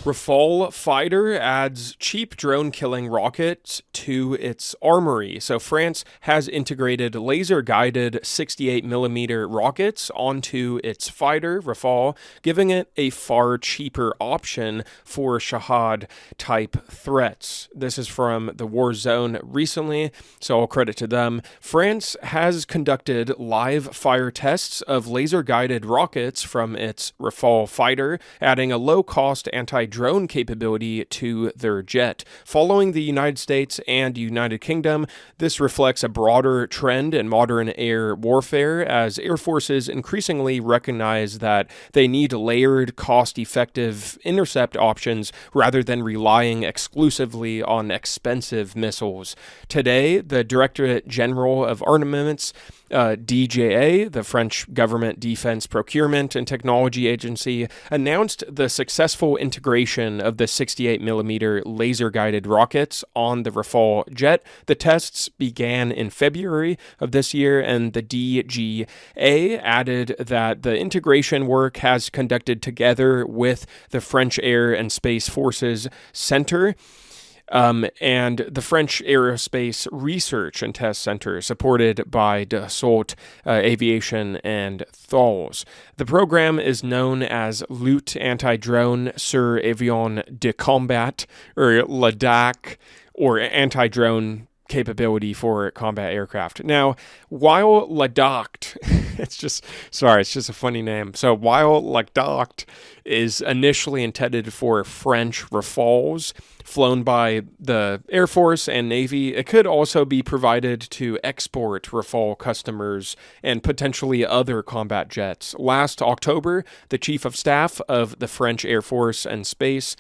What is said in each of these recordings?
Rafale fighter adds cheap drone-killing rockets to its armory. So France has integrated laser-guided 68mm rockets onto its fighter, Rafale, giving it a far cheaper option for Shahad-type threats. This is from the War Zone recently, so all credit to them. France has conducted live fire tests of laser-guided rockets from its Rafale fighter, adding a low-cost anti-drone capability to their jet. Following the United States and United Kingdom, this reflects a broader trend in modern air warfare as air forces increasingly recognize that they need layered, cost-effective intercept options rather than relying exclusively on expensive missiles. Today, the Directorate General of Armaments, DGA, the French Government Defense Procurement and Technology Agency, announced the successful integration of the 68mm laser-guided rockets on the Rafale jet. The tests began in February of this year, and the DGA added that the integration work has conducted together with the French Air and Space Forces Center, and the French Aerospace Research and Test Center, supported by Dassault Aviation and Thales. The program is known as Lutte Anti-Drone sur Avion de Combat, or LADAC, or Anti-Drone Capability for Combat Aircraft. Now, while LADAC, it's just a funny name. So while LADAC is initially intended for French Rafales flown by the Air Force and Navy, it could also be provided to export Rafale customers and potentially other combat jets. Last October, the Chief of Staff of the French Air Force and Space,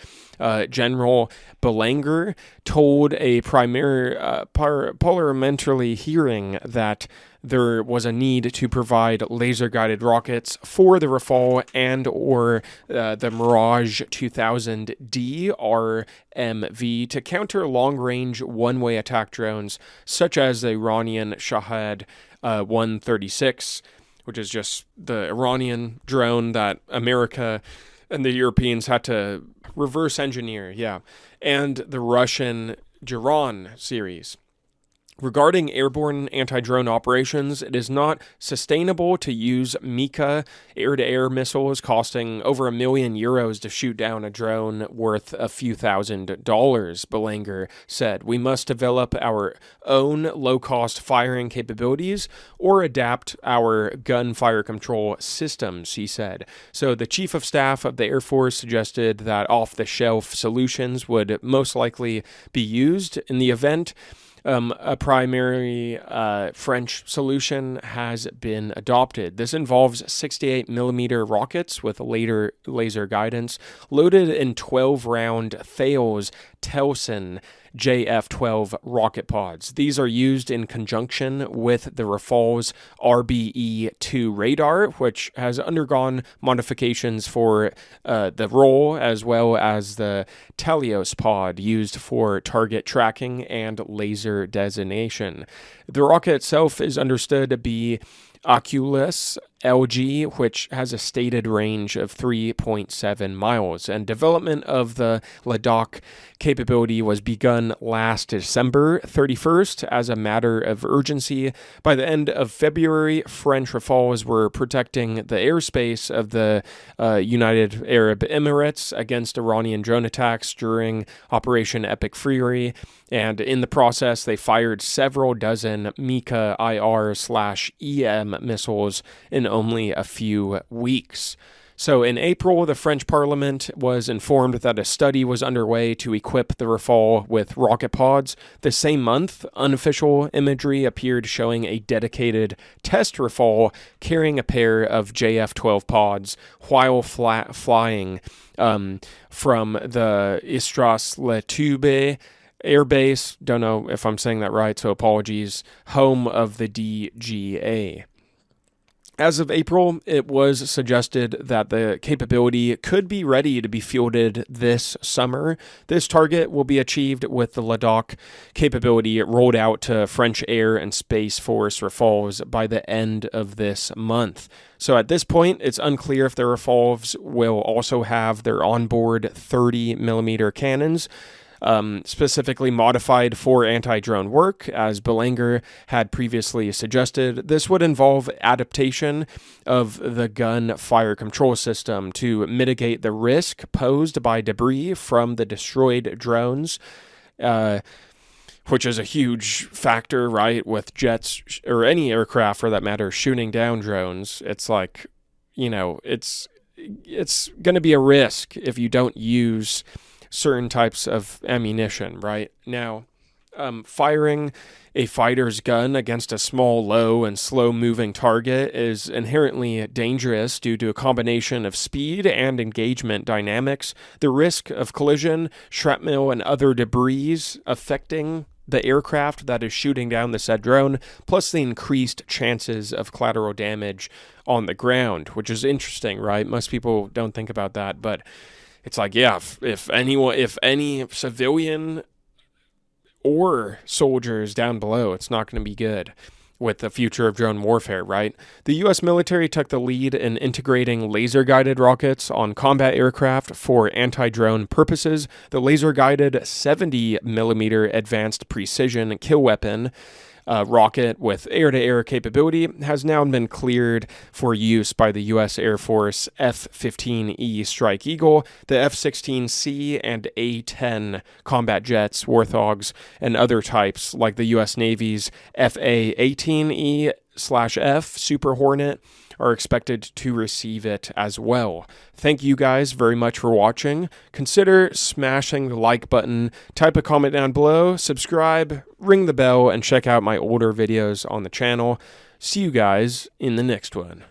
General Belanger, told a parliamentary hearing that there was a need to provide laser-guided rockets for the Rafale and or the Mirage 2000D RMV to counter long-range one-way attack drones such as the Iranian Shahed 136, which is just the Iranian drone that America and the Europeans had to reverse engineer, and the Russian Jiran series. Regarding airborne anti-drone operations, it is not sustainable to use Mika air-to-air missiles costing over €1 million to shoot down a drone worth a few $1,000s, Belanger said. We must develop our own low-cost firing capabilities or adapt our gunfire control systems, he said. So the Chief of Staff of the Air Force suggested that off-the-shelf solutions would most likely be used in the event. A primary French solution has been adopted. This involves 68mm rockets with laser guidance loaded in 12-round Thales Telson JF-12 rocket pods. These are used in conjunction with the Rafale's RBE-2 radar, which has undergone modifications for the roll, as well as the Telios pod used for target tracking and laser designation. The rocket itself is understood to be Oculus LG, which has a stated range of 3.7 miles, and development of the LADAC capability was begun last December 31st as a matter of urgency. By the end of February, French Rafales were protecting the airspace of the United Arab Emirates against Iranian drone attacks during Operation Epic Fury, and in the process, they fired several dozen Mika IR/EM missiles in only a few weeks. So in April, the French Parliament was informed that a study was underway to equip the Rafale with rocket pods. The same month, unofficial imagery appeared showing a dedicated test Rafale carrying a pair of JF-12 pods while flying from the Istras-le-Toubé airbase. Don't know if I'm saying that right, so apologies. Home of the DGA. As of April, it was suggested that the capability could be ready to be fielded this summer. This target will be achieved with the Ladakh capability rolled out to French Air and Space Force Rafales by the end of this month. So at this point, it's unclear if the Rafales will also have their onboard 30mm cannons, specifically modified for anti-drone work. As Belanger had previously suggested, this would involve adaptation of the gun fire control system to mitigate the risk posed by debris from the destroyed drones, which is a huge factor, right? With jets or any aircraft for that matter shooting down drones. It's like, it's going to be a risk if you don't use certain types of ammunition, right? Now, firing a fighter's gun against a small, low, and slow-moving target is inherently dangerous due to a combination of speed and engagement dynamics, the risk of collision, shrapnel, and other debris affecting the aircraft that is shooting down the said drone, plus the increased chances of collateral damage on the ground, which is interesting, right? Most people don't think about that, but it's like, yeah, if any civilian or soldiers down below, it's not going to be good with the future of drone warfare, right? The U.S. military took the lead in integrating laser-guided rockets on combat aircraft for anti-drone purposes. The laser-guided 70mm advanced precision kill weapon rocket with air-to-air capability has now been cleared for use by the U.S. Air Force F-15E Strike Eagle, the F-16C and A-10 combat jets, Warthogs, and other types like the U.S. Navy's FA-18E/F Super Hornet are expected to receive it as well. Thank you guys very much for watching. Consider smashing the like button, type a comment down below, subscribe, ring the bell, and check out my older videos on the channel. See you guys in the next one.